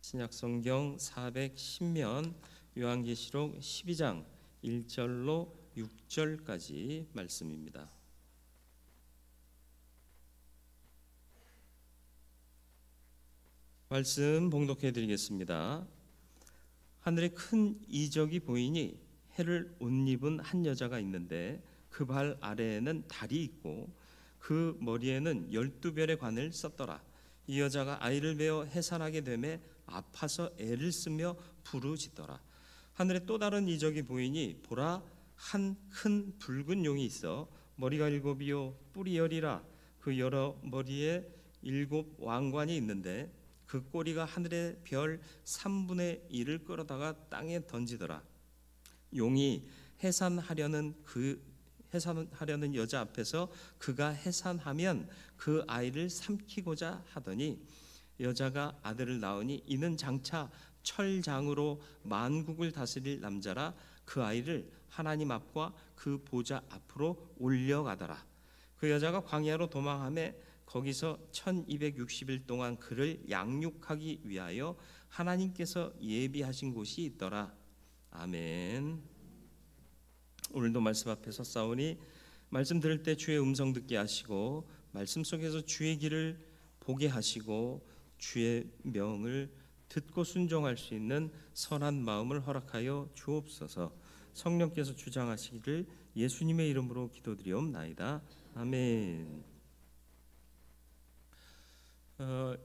신약성경 410면 요한계시록 12장 1절로 6절까지 말씀입니다. 말씀 봉독해 드리겠습니다. 하늘에 큰 이적이 보이니 해를 옷 입은 한 여자가 있는데 그 발 아래에는 달이 있고 그 머리에는 12별의 관을 썼더라. 이 여자가 아이를 베어 해산하게 되매 아파서 애를 쓰며 부르짖더라. 하늘에 또 다른 이적이 보이니 보라, 한 큰 붉은 용이 있어 머리가 7이요 뿔이 10이라. 그 여러 머리에 7 왕관이 있는데 그 꼬리가 하늘의 별 3분의 1을 끌어다가 땅에 던지더라. 용이 해산하려는 여자 앞에서 그가 해산하면 그 아이를 삼키고자 하더니 여자가 아들을 낳으니 이는 장차 철장으로 만국을 다스릴 남자라. 그 아이를 하나님 앞과 그 보좌 앞으로 올려가더라. 그 여자가 광야로 도망하며 거기서 1260일 동안 그를 양육하기 위하여 하나님께서 예비하신 곳이 있더라. 아멘. 오늘도 말씀 앞에 섰사오니 말씀 들을 때 주의 음성 듣게 하시고 말씀 속에서 주의 길을 보게 하시고 주의 명을 듣고 순종할 수 있는 선한 마음을 허락하여 주옵소서. 성령께서 주장하시기를 예수님의 이름으로 기도드리옵나이다. 아멘.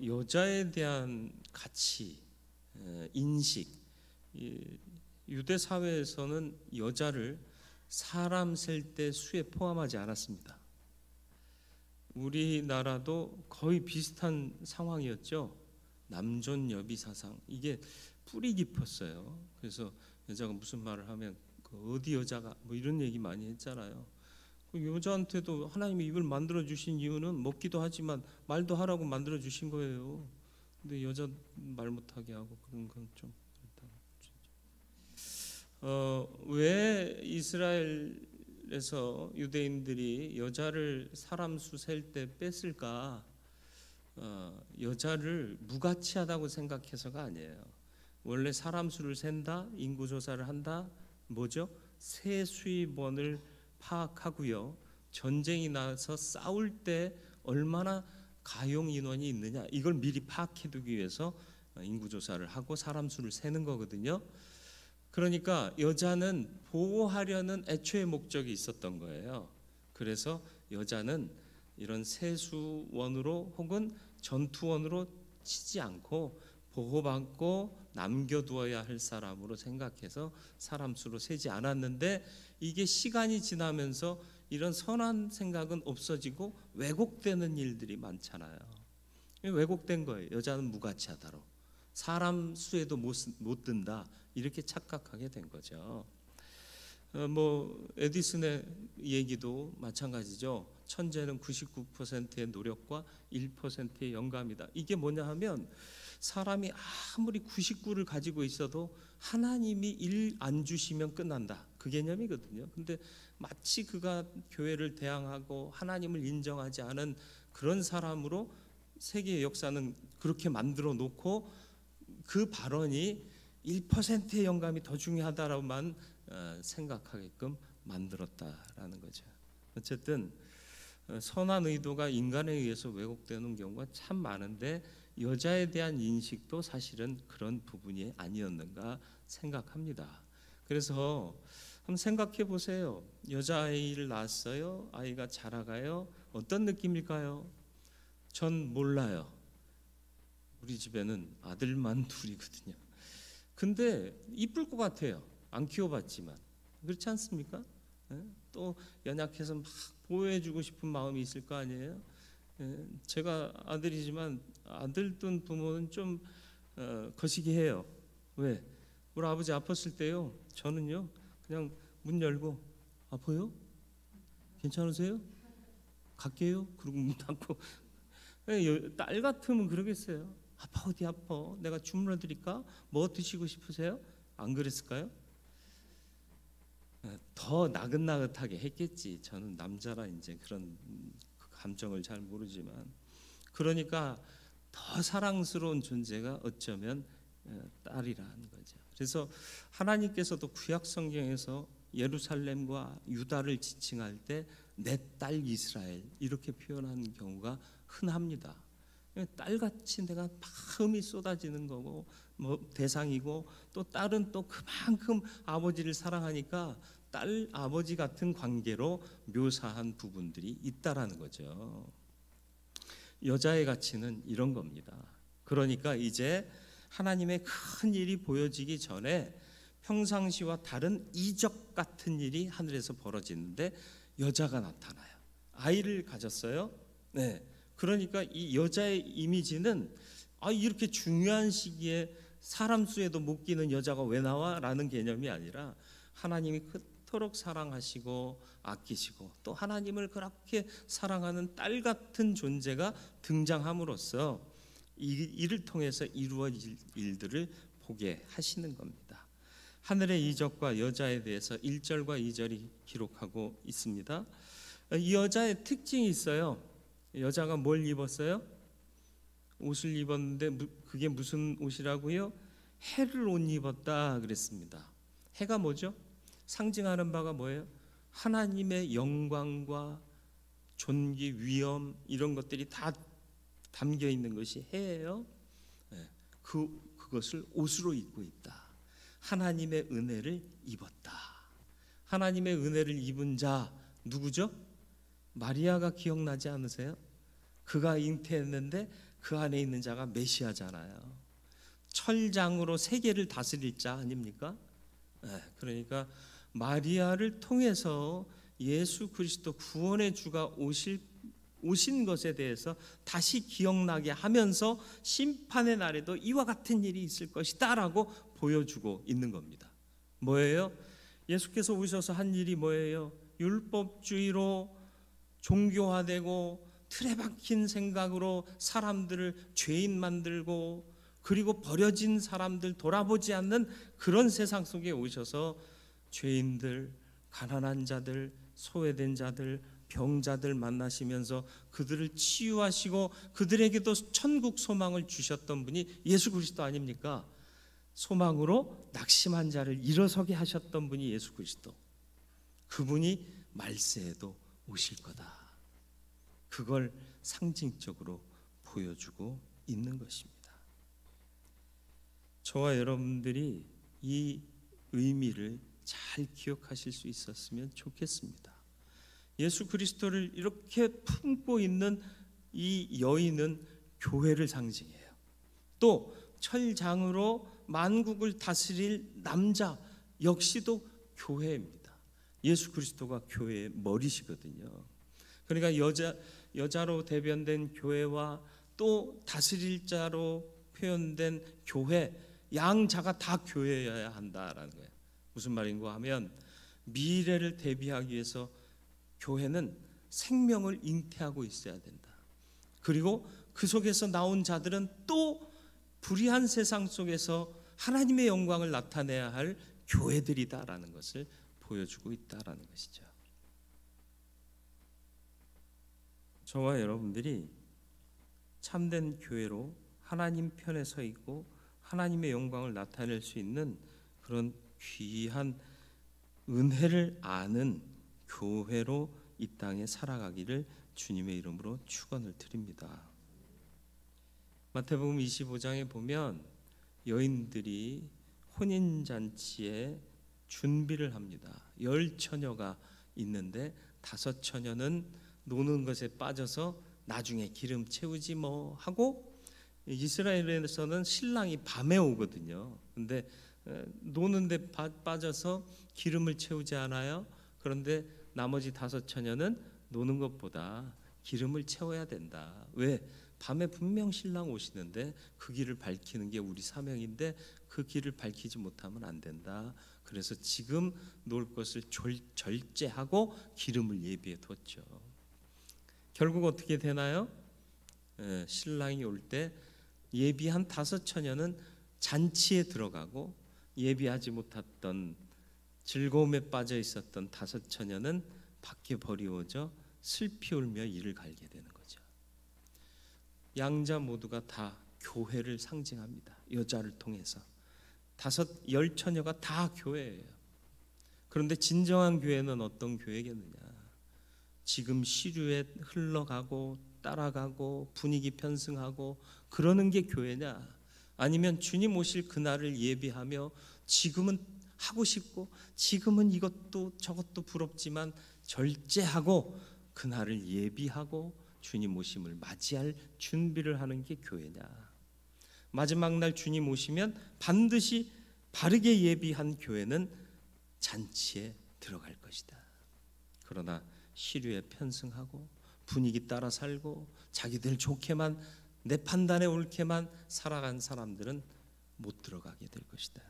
여자에 대한 가치, 인식, 유대 사회에서는 여자를 사람 셀 때 수에 포함하지 않았습니다. 우리나라도 거의 비슷한 상황이었죠. 남존여비 사상, 이게 뿌리 깊었어요. 그래서 여자가 무슨 말을 하면 어디 여자가 뭐 이런 얘기 많이 했잖아요. 여자한테도 하나님이 입을 만들어 주신 이유는 먹기도 하지만 말도 하라고 만들어 주신 거예요. 근데 여자 말 못하게 하고 그런 건 좀 왜 이스라엘에서 유대인들이 여자를 사람 수 셀 때 뺐을까? 여자를 무가치하다고 생각해서가 아니에요. 원래 사람 수를 센다, 인구 조사를 한다, 뭐죠? 세수입원을 파악하고요. 전쟁이 나서 싸울 때 얼마나 가용 인원이 있느냐 이걸 미리 파악해두기 위해서 인구 조사를 하고 사람 수를 세는 거거든요. 그러니까 여자는 보호하려는 애초의 목적이 있었던 거예요. 그래서 여자는 이런 세수원으로 혹은 전투원으로 치지 않고 보호받고 남겨두어야 할 사람으로 생각해서 사람 수로 세지 않았는데 이게 시간이 지나면서 이런 선한 생각은 없어지고 왜곡되는 일들이 많잖아요. 왜곡된 거예요. 여자는 무가치하다로 사람 수에도 못 든다 이렇게 착각하게 된 거죠. 에디슨의 얘기도 마찬가지죠. 천재는 99%의 노력과 1%의 영감이다. 이게 뭐냐 하면 사람이 아무리 99를 가지고 있어도 하나님이 1 안 주시면 끝난다. 그 개념이거든요. 근데 마치 그가 교회를 대항하고 하나님을 인정하지 않은 그런 사람으로 세계의 역사는 그렇게 만들어 놓고 그 발언이 1%의 영감이 더 중요하다라고만 생각하게끔 만들었다라는 거죠. 어쨌든 선한 의도가 인간에 의해서 왜곡되는 경우가 참 많은데 여자에 대한 인식도 사실은 그런 부분이 아니었는가 생각합니다. 그래서 한번 생각해 보세요. 여자아이를 낳았어요. 아이가 자라가요. 어떤 느낌일까요? 전 몰라요. 우리 집에는 아들만 둘이거든요. 근데 이쁠 것 같아요. 안 키워봤지만. 그렇지 않습니까? 또 연약해서 막 보호해주고 싶은 마음이 있을 거 아니에요? 제가 아들이지만 아들 둔 부모는 좀 거시기해요. 왜? 우리 아버지 아팠을 때요. 저는요 그냥 문 열고 아파요? 괜찮으세요? 갈게요. 그리고 문 닫고. 딸 같으면 그러겠어요. 아파 어디 아파? 내가 주물러 드릴까? 뭐 드시고 싶으세요? 안 그랬을까요? 더 나긋나긋하게 했겠지. 저는 남자라 이제 그런 감정을 잘 모르지만 그러니까 더 사랑스러운 존재가 어쩌면 딸이라는 거죠. 그래서 하나님께서도 구약 성경에서 예루살렘과 유다를 지칭할 때 내 딸 이스라엘 이렇게 표현하는 경우가 흔합니다. 딸같이 내가 마음이 쏟아지는 거고 대상이고, 또 딸은 또 그만큼 아버지를 사랑하니까 딸 아버지 같은 관계로 묘사한 부분들이 있다라는 거죠. 여자의 가치는 이런 겁니다. 그러니까 이제 하나님의 큰 일이 보여지기 전에 평상시와 다른 이적 같은 일이 하늘에서 벌어지는데 여자가 나타나요. 아이를 가졌어요. 네. 그러니까 이 여자의 이미지는 이렇게 중요한 시기에 사람 수에도 못 끼는 여자가 왜 나와? 라는 개념이 아니라 하나님이 그토록 사랑하시고 아끼시고 또 하나님을 그렇게 사랑하는 딸 같은 존재가 등장함으로써 이를 통해서 이루어질 일들을 보게 하시는 겁니다. 하늘의 이적과 여자에 대해서 1절과 2절이 기록하고 있습니다. 이 여자의 특징이 있어요. 여자가 뭘 입었어요? 옷을 입었는데 그게 무슨 옷이라고요? 해를 옷 입었다 그랬습니다. 해가 뭐죠? 상징하는 바가 뭐예요? 하나님의 영광과 존귀, 위엄 이런 것들이 다 담겨 있는 것이 해예요. 그것을 옷으로 입고 있다. 하나님의 은혜를 입었다. 하나님의 은혜를 입은 자 누구죠? 마리아가 기억나지 않으세요? 그가 잉태했는데 그 안에 있는 자가 메시아잖아요. 철장으로 세계를 다스릴 자 아닙니까? 그러니까 마리아를 통해서 예수 그리스도 구원의 주가 오신 것에 대해서 다시 기억나게 하면서 심판의 날에도 이와 같은 일이 있을 것이다 라고 보여주고 있는 겁니다. 뭐예요? 예수께서 오셔서 한 일이 뭐예요? 율법주의로 종교화되고 틀에 박힌 생각으로 사람들을 죄인 만들고, 그리고 버려진 사람들 돌아보지 않는 그런 세상 속에 오셔서 죄인들, 가난한 자들, 소외된 자들, 병자들 만나시면서 그들을 치유하시고 그들에게도 천국 소망을 주셨던 분이 예수 그리스도 아닙니까? 소망으로 낙심한 자를 일어서게 하셨던 분이 예수 그리스도. 그분이 말세에도 오실 거다. 그걸 상징적으로 보여주고 있는 것입니다. 저와 여러분들이 이 의미를 잘 기억하실 수 있었으면 좋겠습니다. 예수 그리스도를 이렇게 품고 있는 이 여인은 교회를 상징해요. 또 철장으로 만국을 다스릴 남자 역시도 교회입니다. 예수 그리스도가 교회의 머리시거든요. 그러니까 여자로 대변된 교회와 또 다스릴 자로 표현된 교회, 양자가 다 교회여야 한다라는 거예요. 무슨 말인가 하면 미래를 대비하기 위해서 교회는 생명을 잉태하고 있어야 된다. 그리고 그 속에서 나온 자들은 또 불의한 세상 속에서 하나님의 영광을 나타내야 할 교회들이다라는 것을 보여주고 있다라는 것이죠. 저와 여러분들이 참된 교회로 하나님 편에 서 있고 하나님의 영광을 나타낼 수 있는 그런 귀한 은혜를 아는 교회로 이 땅에 살아가기를 주님의 이름으로 축원을 드립니다. 마태복음 25장에 보면 여인들이 혼인잔치에 준비를 합니다. 10처녀가 있는데 5처녀는 노는 것에 빠져서 나중에 기름 채우지 뭐 하고, 이스라엘에서는 신랑이 밤에 오거든요. 근데 노는데 빠져서 기름을 채우지 않아요. 그런데 나머지 5처녀는 노는 것보다 기름을 채워야 된다. 왜? 밤에 분명 신랑 오시는데 그 길을 밝히는 게 우리 사명인데 그 길을 밝히지 못하면 안 된다. 그래서 지금 놀 것을 절제하고 기름을 예비해 뒀죠. 결국 어떻게 되나요? 신랑이 올 때 예비한 5처녀는 잔치에 들어가고 예비하지 못했던 즐거움에 빠져 있었던 5처녀는 밖에 버리워져 슬피 울며 이를 갈게 되는 거죠. 양자 모두가 다 교회를 상징합니다. 여자를 통해서 5 처녀가 다 교회예요. 그런데 진정한 교회는 어떤 교회겠느냐? 지금 시류에 흘러가고 따라가고 분위기 편승하고 그러는 게 교회냐? 아니면 주님 오실 그날을 예비하며 지금은 하고 싶고 지금은 이것도 저것도 부럽지만 절제하고 그날을 예비하고 주님 오심을 맞이할 준비를 하는 게 교회냐? 마지막 날 주님 오시면 반드시 바르게 예비한 교회는 잔치에 들어갈 것이다. 그러나 시류에 편승하고 분위기 따라 살고 자기들 좋게만 내 판단에 옳게만 살아간 사람들은 못 들어가게 될 것이다.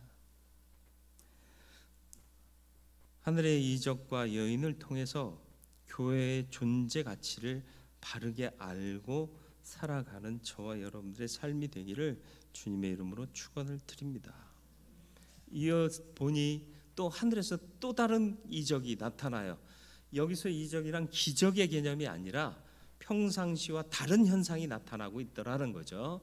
하늘의 이적과 여인을 통해서 교회의 존재 가치를 바르게 알고 살아가는 저와 여러분들의 삶이 되기를 주님의 이름으로 축원을 드립니다. 이어 보니 또 하늘에서 또 다른 이적이 나타나요. 여기서 이적이란 기적의 개념이 아니라 평상시와 다른 현상이 나타나고 있더라는 거죠.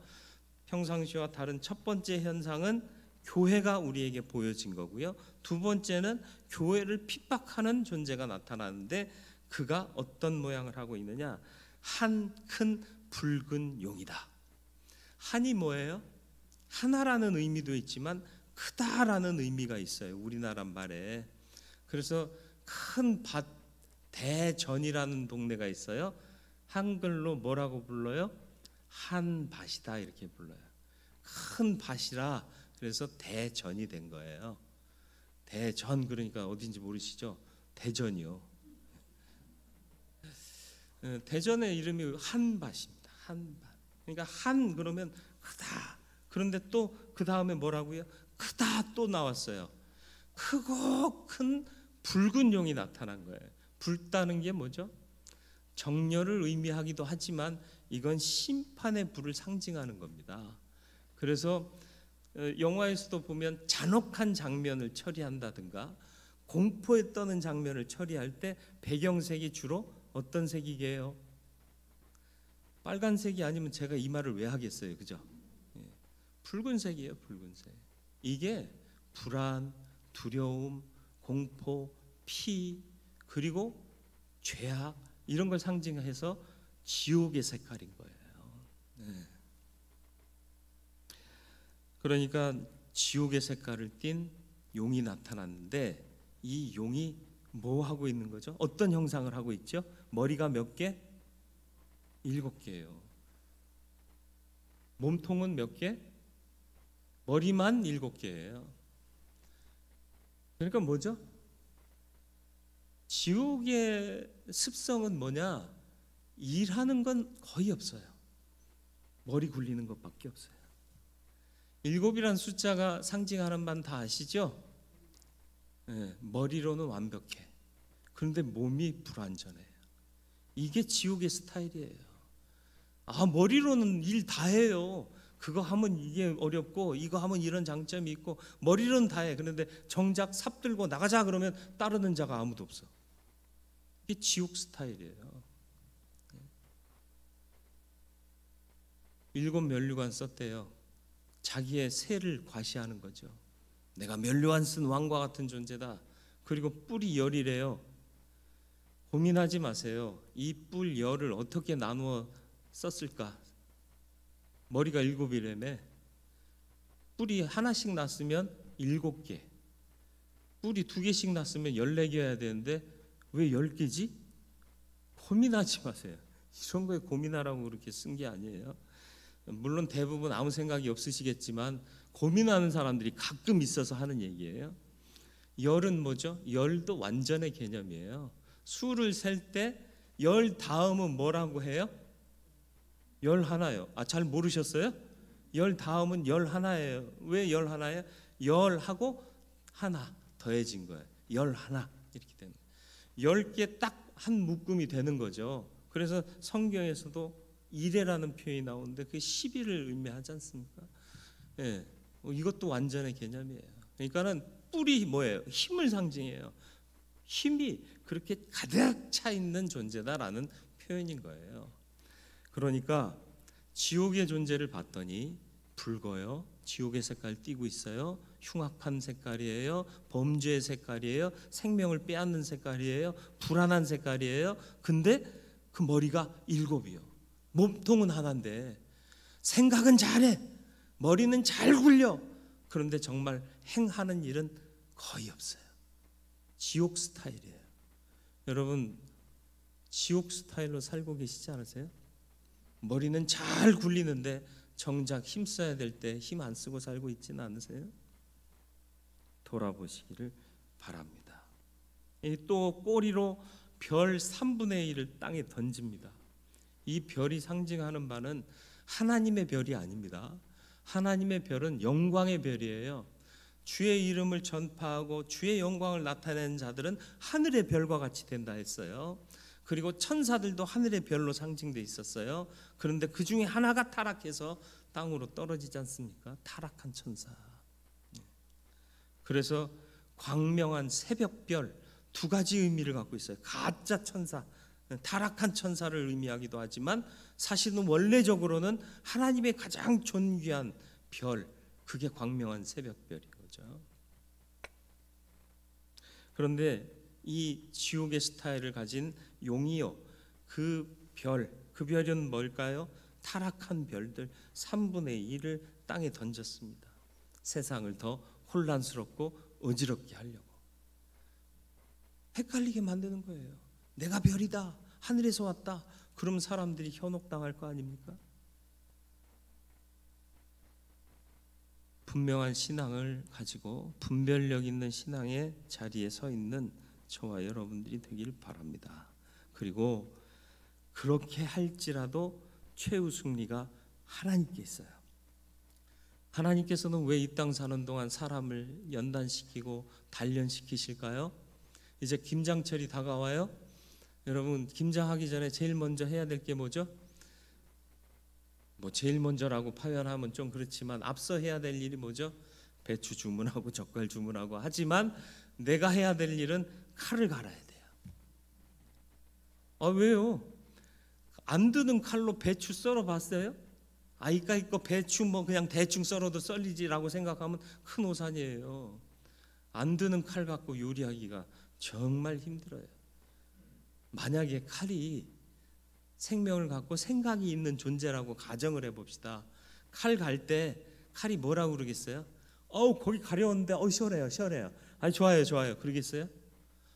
평상시와 다른 첫 번째 현상은 교회가 우리에게 보여진 거고요. 두 번째는 교회를 핍박하는 존재가 나타나는데 그가 어떤 모양을 하고 있느냐? 한 큰 붉은 용이다. 한이 뭐예요? 하나라는 의미도 있지만 크다라는 의미가 있어요. 우리나라 말에. 그래서 큰 밭 대전이라는 동네가 있어요. 한글로 뭐라고 불러요? 한밭이다 이렇게 불러요. 큰 밭이라 그래서 대전이 된 거예요. 대전 그러니까 어딘지 모르시죠? 대전이요. 대전의 이름이 한밭입니다. 한밭. 그러니까 한 그러면 크다. 그런데 또 그 다음에 뭐라고요? 크다 또 나왔어요. 크고 큰 붉은 용이 나타난 거예요. 붉다는 게 뭐죠? 정렬을 의미하기도 하지만 이건 심판의 불을 상징하는 겁니다. 그래서 영화에서도 보면 잔혹한 장면을 처리한다든가 공포에 떠는 장면을 처리할 때 배경색이 주로 어떤 색이게요? 빨간색이 아니면 제가 이 말을 왜 하겠어요, 그죠? 붉은색이에요, 붉은색. 이게 불안, 두려움, 공포, 피 그리고 죄악 이런 걸 상징해서 지옥의 색깔인 거예요. 그러니까 지옥의 색깔을 띤 용이 나타났는데 이 용이 뭐 하고 있는 거죠? 어떤 형상을 하고 있죠? 머리가 몇 개? 7개예요. 몸통은 몇 개? 머리만 7개예요. 그러니까 뭐죠? 지옥의 습성은 뭐냐? 일하는 건 거의 없어요. 머리 굴리는 것밖에 없어요. 7이란 숫자가 상징하는 바는 다 아시죠? 머리로는 완벽해. 그런데 몸이 불완전해요. 이게 지옥의 스타일이에요. 머리로는 일 다 해요. 그거 하면 이게 어렵고 이거 하면 이런 장점이 있고 머리로는 다 해. 그런데 정작 삽 들고 나가자 그러면 따르는 자가 아무도 없어. 이게 지옥 스타일이에요. 7 면류관 썼대요. 자기의 세를 과시하는 거죠. 내가 면류관 쓴 왕과 같은 존재다. 그리고 뿔이 10이래요. 고민하지 마세요. 이 뿔 10을 어떻게 나누어 썼을까? 머리가 7이라며. 뿔이 하나씩 났으면 7개. 뿔이 2개씩 났으면 14개여야 되는데 왜 10개지? 고민하지 마세요. 이런 거에 고민하라고 그렇게 쓴 게 아니에요. 물론 대부분 아무 생각이 없으시겠지만 고민하는 사람들이 가끔 있어서 하는 얘기예요. 열은 뭐죠? 열도 완전의 개념이에요. 수를 셀 때 열 다음은 뭐라고 해요? 11요. 잘 모르셨어요? 열 다음은 11예요. 왜 11예요? 열하고 하나 더해진 거예요. 11 이렇게 되는 거예요. 10개 딱 한 묶음이 되는 거죠. 그래서 성경에서도 이레라는 표현이 나오는데 그게 11을 의미하지 않습니까? 이것도 완전의 개념이에요. 그러니까는 뿔이 뭐예요? 힘을 상징해요. 힘이 그렇게 가득 차 있는 존재다라는 표현인 거예요. 그러니까 지옥의 존재를 봤더니 붉어요. 지옥의 색깔 띠고 있어요. 흉악한 색깔이에요. 범죄의 색깔이에요. 생명을 빼앗는 색깔이에요. 불안한 색깔이에요. 근데 그 머리가 7이요. 몸통은 하나인데 생각은 잘해. 머리는 잘 굴려. 그런데 정말 행하는 일은 거의 없어요. 지옥 스타일이에요. 여러분, 지옥 스타일로 살고 계시지 않으세요? 머리는 잘 굴리는데 정작 힘써야 될 때 힘 안 쓰고 살고 있지는 않으세요? 돌아보시기를 바랍니다. 또 꼬리로 별 3분의 1을 땅에 던집니다. 이 별이 상징하는 바는 하나님의 별이 아닙니다. 하나님의 별은 영광의 별이에요. 주의 이름을 전파하고 주의 영광을 나타내는 자들은 하늘의 별과 같이 된다 했어요. 그리고 천사들도 하늘의 별로 상징되어 있었어요. 그런데 그 중에 하나가 타락해서 땅으로 떨어지지 않습니까? 타락한 천사. 그래서 광명한 새벽별, 2가지 의미를 갖고 있어요. 가짜 천사, 타락한 천사를 의미하기도 하지만 사실은 원래적으로는 하나님의 가장 존귀한 별, 그게 광명한 새벽별인 거죠. 그런데 이 지옥의 스타일을 가진 용이요, 그 별은 뭘까요? 타락한 별들 3분의 1을 땅에 던졌습니다. 세상을 더 혼란스럽고 어지럽게 하려고, 헷갈리게 만드는 거예요. 내가 별이다, 하늘에서 왔다. 그럼 사람들이 현혹당할 거 아닙니까? 분명한 신앙을 가지고 분별력 있는 신앙의 자리에 서 있는 저와 여러분들이 되길 바랍니다. 그리고 그렇게 할지라도 최후 승리가 하나님께 있어요. 하나님께서는 왜 이 땅 사는 동안 사람을 연단시키고 단련시키실까요? 이제 김장철이 다가와요. 여러분, 김장하기 전에 제일 먼저 해야 될 게 뭐죠? 제일 먼저라고 표현하면 좀 그렇지만 앞서 해야 될 일이 뭐죠? 배추 주문하고 젓갈 주문하고. 하지만 내가 해야 될 일은 칼을 갈아야 돼요. 왜요? 안 드는 칼로 배추 썰어 봤어요? 이까이 거 배추 그냥 대충 썰어도 썰리지라고 생각하면 큰 오산이에요. 안 드는 칼 갖고 요리하기가 정말 힘들어요. 만약에 칼이 생명을 갖고 생각이 있는 존재라고 가정을 해봅시다. 칼 갈 때 칼이 뭐라고 그러겠어요? 거기 가려웠는데 시원해요. 좋아요 그러겠어요?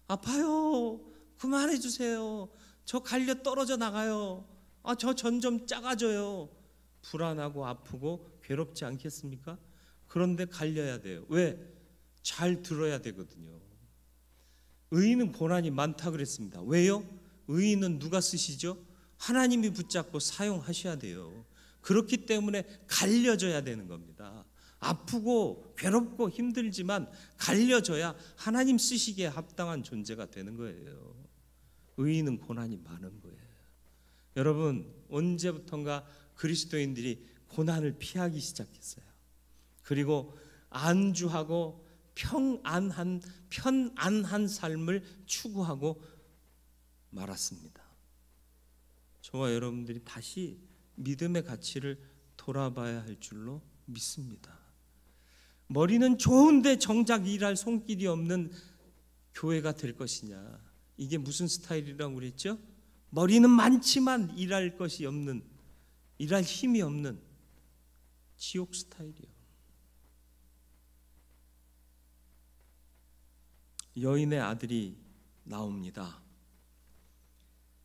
아파요, 그만해 주세요. 저 갈려 떨어져 나가요. 저 점점 작아져요. 불안하고 아프고 괴롭지 않겠습니까? 그런데 갈려야 돼요. 왜? 잘 들어야 되거든요. 의인은 고난이 많다 그랬습니다. 왜요? 의인은 누가 쓰시죠? 하나님이 붙잡고 사용하셔야 돼요. 그렇기 때문에 갈려져야 되는 겁니다. 아프고 괴롭고 힘들지만 갈려져야 하나님 쓰시기에 합당한 존재가 되는 거예요. 의인은 고난이 많은 거예요. 여러분, 언제부턴가 그리스도인들이 고난을 피하기 시작했어요. 그리고 안주하고 편안한 삶을 추구하고 말았습니다. 저와 여러분들이 다시 믿음의 가치를 돌아봐야 할 줄로 믿습니다. 머리는 좋은데 정작 일할 손길이 없는 교회가 될 것이냐, 이게 무슨 스타일이라고 그랬죠? 머리는 많지만 일할 것이 없는, 일할 힘이 없는 지옥 스타일이요. 여인의 아들이 나옵니다.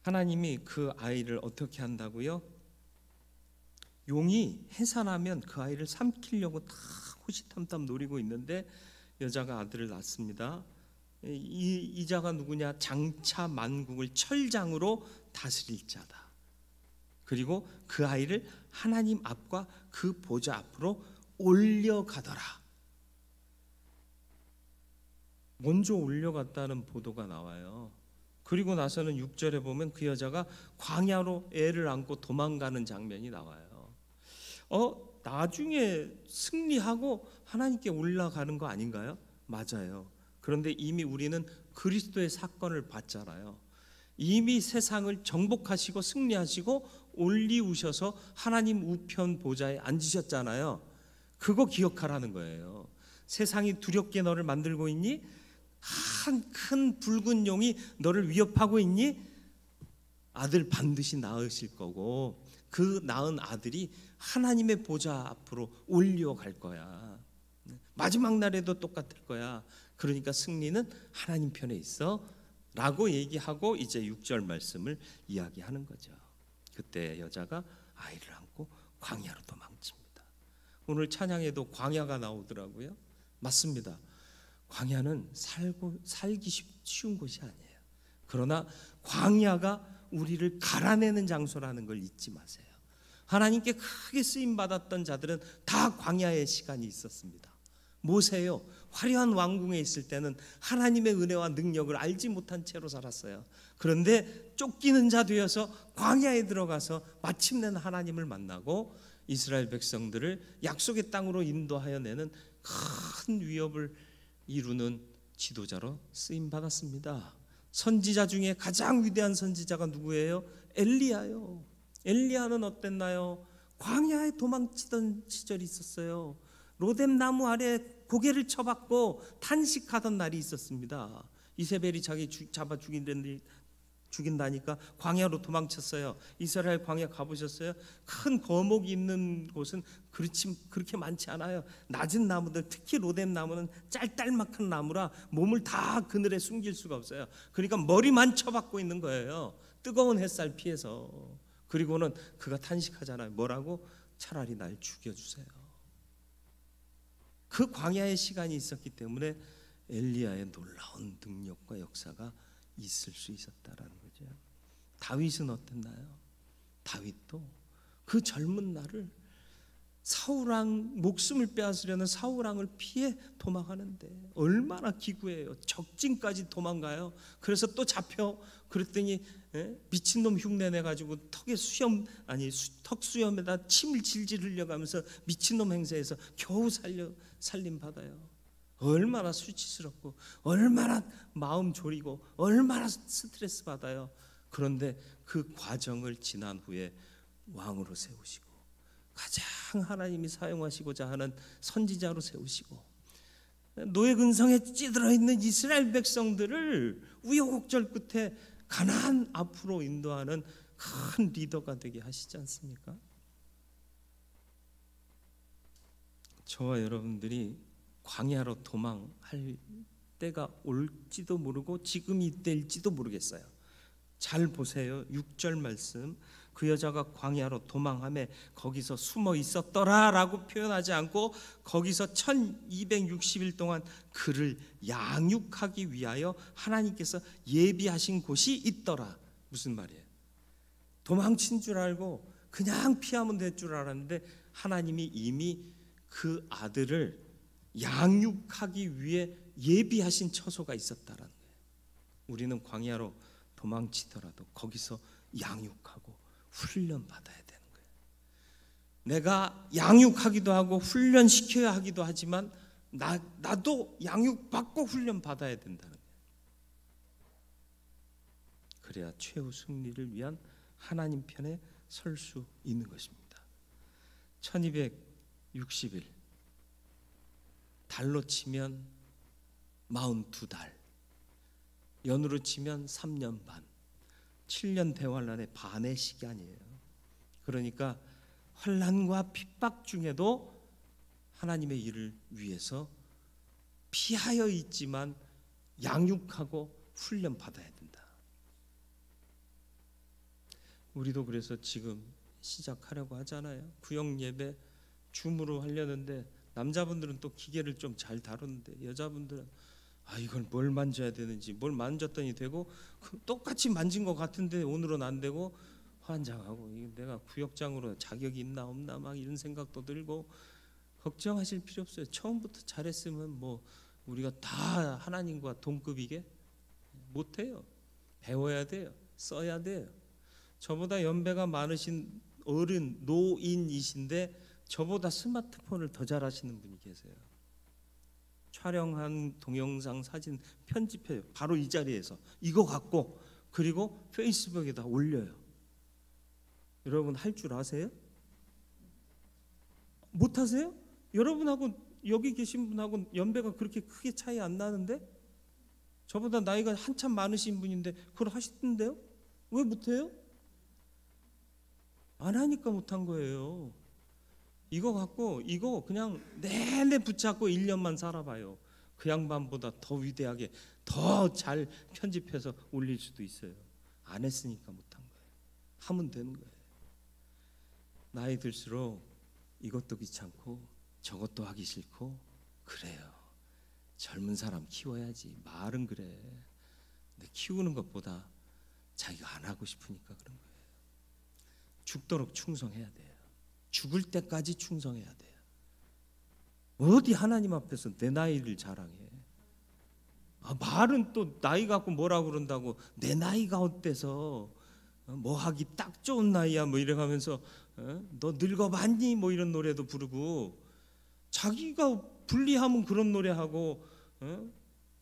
하나님이 그 아이를 어떻게 한다고요? 용이 해산하면 그 아이를 삼키려고 다 호시탐탐 노리고 있는데 여자가 아들을 낳습니다. 이 자가 누구냐? 장차 만국을 철장으로 다스릴 자다. 그리고 그 아이를 하나님 앞과 그 보좌 앞으로 올려가더라. 먼저 올려갔다는 보도가 나와요. 그리고 나서는 6절에 보면 그 여자가 광야로 애를 안고 도망가는 장면이 나와요. 나중에 승리하고 하나님께 올라가는 거 아닌가요? 맞아요. 그런데 이미 우리는 그리스도의 사건을 봤잖아요. 이미 세상을 정복하시고 승리하시고 올리우셔서 하나님 우편 보좌에 앉으셨잖아요. 그거 기억하라는 거예요. 세상이 두렵게 너를 만들고 있니? 한 큰 붉은 용이 너를 위협하고 있니? 아들 반드시 낳으실 거고 그 낳은 아들이 하나님의 보좌 앞으로 올려갈 거야. 마지막 날에도 똑같을 거야. 그러니까 승리는 하나님 편에 있어 라고 얘기하고 이제 6절 말씀을 이야기하는 거죠. 그때 여자가 아이를 안고 광야로 도망칩니다. 오늘 찬양에도 광야가 나오더라고요. 맞습니다. 광야는 살기 쉬운 곳이 아니에요. 그러나 광야가 우리를 갈아내는 장소라는 걸 잊지 마세요. 하나님께 크게 쓰임 받았던 자들은 다 광야의 시간이 있었습니다. 모세요, 화려한 왕궁에 있을 때는 하나님의 은혜와 능력을 알지 못한 채로 살았어요. 그런데 쫓기는 자 되어서 광야에 들어가서 마침내 하나님을 만나고 이스라엘 백성들을 약속의 땅으로 인도하여 내는 큰 위협을 이루는 지도자로 쓰임 받았습니다. 선지자 중에 가장 위대한 선지자가 누구예요? 엘리야요. 엘리야는 어땠나요? 광야에 도망치던 시절이 있었어요. 로뎀 나무 아래 고개를 쳐박고 탄식하던 날이 있었습니다. 이세벨이 자기 잡아 죽인다니까 광야로 도망쳤어요. 이스라엘 광야 가보셨어요? 큰 거목이 있는 곳은 그렇게 많지 않아요. 낮은 나무들, 특히 로뎀 나무는 짤짤막한 나무라 몸을 다 그늘에 숨길 수가 없어요. 그러니까 머리만 쳐박고 있는 거예요. 뜨거운 햇살 피해서. 그리고는 그가 탄식하잖아요. 뭐라고? 차라리 날 죽여주세요. 그 광야의 시간이 있었기 때문에 엘리야의 놀라운 능력과 역사가 있을 수 있었다라는 거죠. 다윗은 어땠나요? 다윗도 그 젊은 날을 사울왕 목숨을 빼앗으려는 사울왕을 피해 도망하는데 얼마나 기구해요. 적진까지 도망가요. 그래서 또 잡혀. 그랬더니 미친놈 흉내 내가지고 턱 수염에다 침을 질질 흘려가면서 미친놈 행세해서 겨우 살림 받아요. 얼마나 수치스럽고 얼마나 마음 졸이고 얼마나 스트레스 받아요. 그런데 그 과정을 지난 후에 왕으로 세우시고 가장 하나님이 사용하시고자 하는 선지자로 세우시고 노예 근성에 찌들어 있는 이스라엘 백성들을 우여곡절 끝에 가나안 앞으로 인도하는 큰 리더가 되게 하시지 않습니까? 저와 여러분들이 광야로 도망할 때가 올지도 모르고 지금이 때일지도 모르겠어요. 잘 보세요. 6절 말씀. 그 여자가 광야로 도망하며 거기서 숨어 있었더라 라고 표현하지 않고 거기서 1260일 동안 그를 양육하기 위하여 하나님께서 예비하신 곳이 있더라. 무슨 말이에요? 도망친 줄 알고 그냥 피하면 될 줄 알았는데 하나님이 이미 그 아들을 양육하기 위해 예비하신 처소가 있었다라는 거예요. 우리는 광야로 도망치더라도 거기서 양육하고 훈련받아야 되는 거예요. 내가 양육하기도 하고 훈련시켜야 하기도 하지만 나도 양육받고 훈련받아야 된다는 거예요. 그래야 최후 승리를 위한 하나님 편에 설 수 있는 것입니다. 1260일 달로 치면 42달, 연으로 치면 3년 반, 7년 대환란의 반의 시간이에요. 그러니까 환란과 핍박 중에도 하나님의 일을 위해서 피하여 있지만 양육하고 훈련 받아야 된다. 우리도 그래서 지금 시작하려고 하잖아요. 구역 예배 줌으로 하려는데 남자분들은 또 기계를 좀 잘 다루는데 여자분들은 이걸 뭘 만져야 되는지 뭘 만졌더니 되고 똑같이 만진 것 같은데 오늘은 안 되고 환장하고 내가 구역장으로 자격이 있나 없나 막 이런 생각도 들고 걱정하실 필요 없어요. 처음부터 잘했으면 뭐 우리가 다 하나님과 동급이게 못해요. 배워야 돼요. 써야 돼요. 저보다 연배가 많으신 어른 노인이신데 저보다 스마트폰을 더 잘하시는 분이 계세요. 촬영한 동영상 사진 편집해요. 바로 이 자리에서 이거 갖고 그리고 페이스북에다 올려요. 여러분 할 줄 아세요? 못 하세요? 여러분하고 여기 계신 분하고 연배가 그렇게 크게 차이 안 나는데, 저보다 나이가 한참 많으신 분인데 그걸 하시던데요? 왜 못해요? 안 하니까 못한 거예요. 이거 갖고 이거 그냥 내내 붙잡고 1년만 살아봐요. 그 양반보다 더 위대하게 더 잘 편집해서 올릴 수도 있어요. 안 했으니까 못한 거예요. 하면 되는 거예요. 나이 들수록 이것도 귀찮고 저것도 하기 싫고 그래요. 젊은 사람 키워야지. 말은 그래. 근데 키우는 것보다 자기가 안 하고 싶으니까 그런 거예요. 죽도록 충성해야 돼요. 죽을 때까지 충성해야 돼요. 어디 하나님 앞에서 내 나이를 자랑해. 말은 또 나이 갖고 뭐라 그런다고 내 나이가 어때서 뭐 하기 딱 좋은 나이야 뭐 이래가면서 너 늙어봤니 뭐 이런 노래도 부르고, 자기가 불리하면 그런 노래하고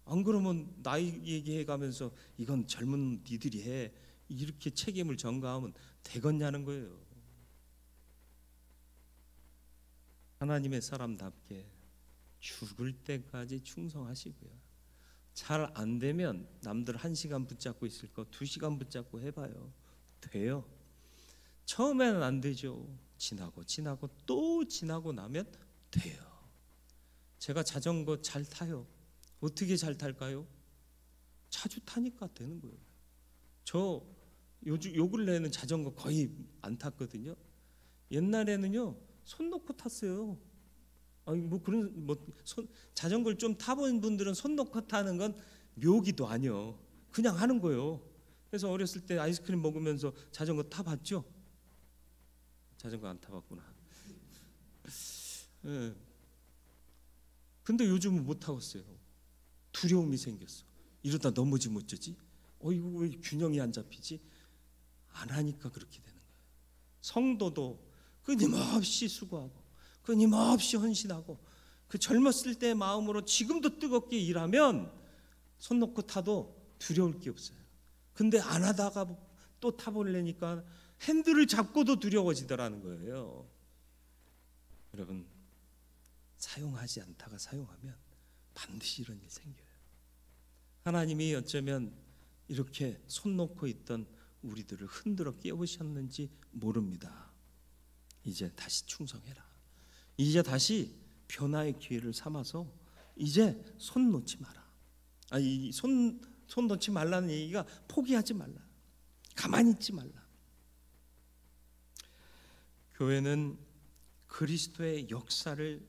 안 그러면 나이 얘기해가면서 이건 젊은 니들이 해 이렇게 책임을 전가하면 되겠냐는 거예요. 하나님의 사람답게 죽을 때까지 충성하시고요. 잘 안 되면 남들 1시간 붙잡고 있을 거 2시간 붙잡고 해봐요. 돼요. 처음에는 안 되죠. 지나고 또 지나고 나면 돼요. 제가 자전거 잘 타요. 어떻게 잘 탈까요? 자주 타니까 되는 거예요. 저 요 근래에는 자전거 거의 안 탔거든요. 옛날에는요 손 놓고 탔어요. 아니 뭐 그런 자전거를 좀 타본 분들은 손 놓고 타는 건 묘기도 아니요. 그냥 하는 거예요. 그래서 어렸을 때 아이스크림 먹으면서 자전거 타봤죠? 자전거 안 타봤구나. 네. 근데 요즘은 못 타겠어요. 두려움이 생겼어. 이러다 넘어지면 어쩌지? 이거 왜 균형이 안 잡히지? 안 하니까 그렇게 되는 거예요. 성도도 끊임없이 수고하고 끊임없이 헌신하고 그 젊었을 때의 마음으로 지금도 뜨겁게 일하면 손 놓고 타도 두려울 게 없어요. 근데 안 하다가 또 타보려니까 핸들을 잡고도 두려워지더라는 거예요. 여러분, 사용하지 않다가 사용하면 반드시 이런 일이 생겨요. 하나님이 어쩌면 이렇게 손 놓고 있던 우리들을 흔들어 깨우셨는지 모릅니다. 이제 다시 충성해라. 이제 다시 변화의 기회를 삼아서 이제 손 놓지 마라. 손 놓지 말라는 얘기가 포기하지 말라. 가만히 있지 말라. 교회는 그리스도의 역사를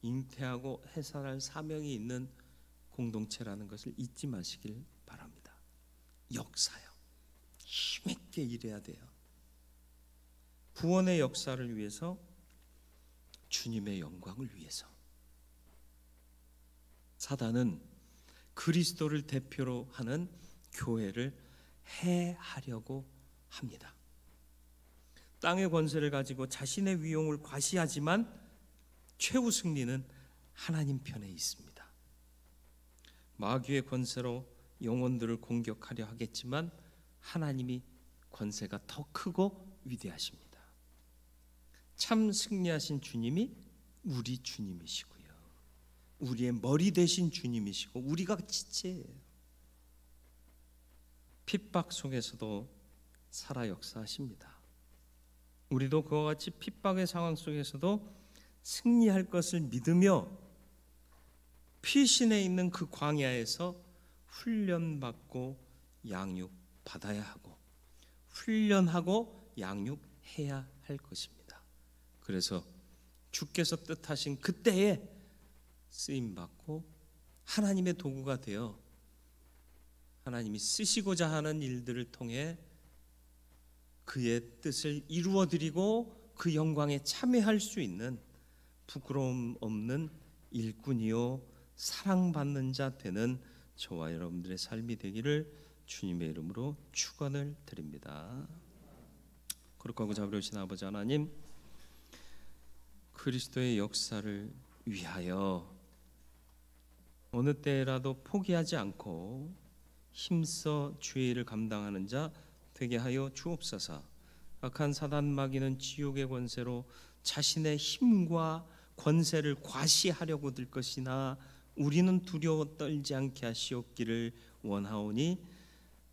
잉태하고 해설할 사명이 있는 공동체라는 것을 잊지 마시길 바랍니다. 역사요. 힘있게 일해야 돼요. 구원의 역사를 위해서, 주님의 영광을 위해서. 사단은 그리스도를 대표로 하는 교회를 해하려고 합니다. 땅의 권세를 가지고 자신의 위용을 과시하지만 최후 승리는 하나님 편에 있습니다. 마귀의 권세로 영혼들을 공격하려 하겠지만 하나님이 권세가 더 크고 위대하십니다. 참 승리하신 주님이 우리 주님이시고요. 우리의 머리 되신 주님이시고 우리가 지체예요. 핍박 속에서도 살아 역사하십니다. 우리도 그와 같이 핍박의 상황 속에서도 승리할 것을 믿으며 피신해 있는 그 광야에서 훈련받고 양육받아야 하고 훈련하고 양육해야 할 것입니다. 그래서 주께서 뜻하신 그때에 쓰임받고 하나님의 도구가 되어 하나님이 쓰시고자 하는 일들을 통해 그의 뜻을 이루어드리고 그 영광에 참여할 수 있는 부끄러움 없는 일꾼이요 사랑받는 자 되는 저와 여러분들의 삶이 되기를 주님의 이름으로 축원을 드립니다. 거룩하고 자비로우신 아버지 하나님, 그리스도의 역사를 위하여 어느 때라도 포기하지 않고 힘써 주의 일을 감당하는 자 되게 하여 주옵소서. 악한 사단 마귀는 지옥의 권세로 자신의 힘과 권세를 과시하려고 들 것이나 우리는 두려워 떨지 않게 하시옵기를 원하오니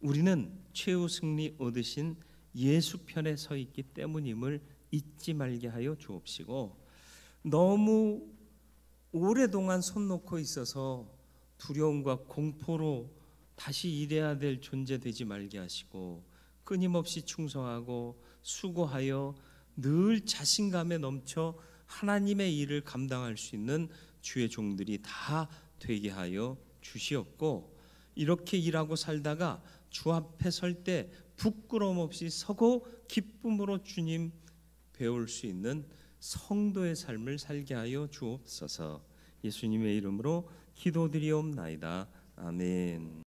우리는 최후 승리 얻으신 예수 편에 서 있기 때문임을 잊지 말게 하여 주옵시고, 너무 오랫동안 손 놓고 있어서 두려움과 공포로 다시 일해야 될 존재 되지 말게 하시고, 끊임없이 충성하고 수고하여 늘 자신감에 넘쳐 하나님의 일을 감당할 수 있는 주의 종들이 다 되게 하여 주시옵고, 이렇게 일하고 살다가 주 앞에 설 때 부끄러움 없이 서고 기쁨으로 주님 배울 수 있는 성도의 삶을 살게 하여 주옵소서. 예수님의 이름으로 기도드리옵나이다. 아멘.